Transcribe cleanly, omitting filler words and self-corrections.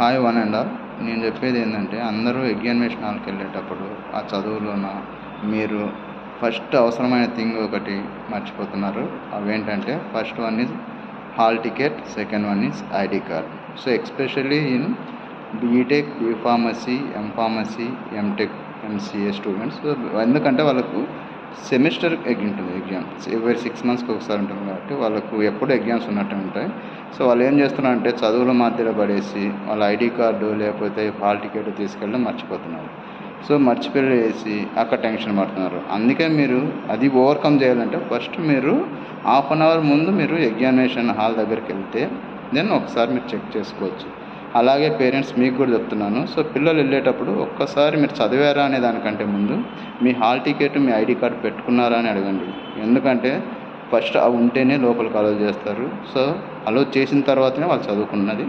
Hi one and all. నేను చెప్పేది ఏంటంటే అందరూ ఎగ్జామినేషన్ హాల్కి వెళ్ళేటప్పుడు ఆ చదువులోన మీరు ఫస్ట్ అవసరమైన థింగ్ ఒకటి మర్చిపోతున్నారు. అవేంటంటే first one is hall ticket, second one is ID card. So especially in BTech, B Pharmacy, M Pharmacy, MTech, MCA students. ఎందుకంటే వాళ్ళకు సెమిస్టర్ ఉంటుంది, ఎగ్జామ్స్ ఎవరి 6 monthsకి ఒకసారి ఉంటుంది కాబట్టి వాళ్ళకు ఎప్పుడు ఎగ్జామ్స్ ఉన్నట్టు ఉంటాయి. సో వాళ్ళు ఏం చేస్తున్నారంటే చదువుల మధ్యలో పడేసి వాళ్ళ ఐడి కార్డు లేకపోతే హాల్ టికెట్ తీసుకెళ్ళడం మర్చిపోతున్నారు. సో మర్చిపోయేసి అక్కడ టెన్షన్ పడుతున్నారు. అందుకే మీరు అది ఓవర్కమ్ చేయాలంటే ఫస్ట్ మీరు ½ an hour ముందు మీరు ఎగ్జామినేషన్ హాల్ దగ్గరికి వెళ్తే దెన్ ఒకసారి మీరు చెక్ చేసుకోవచ్చు. అలాగే పేరెంట్స్ మీకు కూడా చెప్తున్నాను. సో పిల్లలు వెళ్ళేటప్పుడు ఒక్కసారి మీరు చదివారా అనే దానికంటే ముందు మీ హాల్ టికెట్, మీ ఐడి కార్డు పెట్టుకున్నారా అని అడగండి. ఎందుకంటే ఫస్ట్ అవి ఉంటేనే లోపలికి అలౌ చేస్తారు. సో అలౌ చేసిన తర్వాతనే వాళ్ళు చదువుకున్నది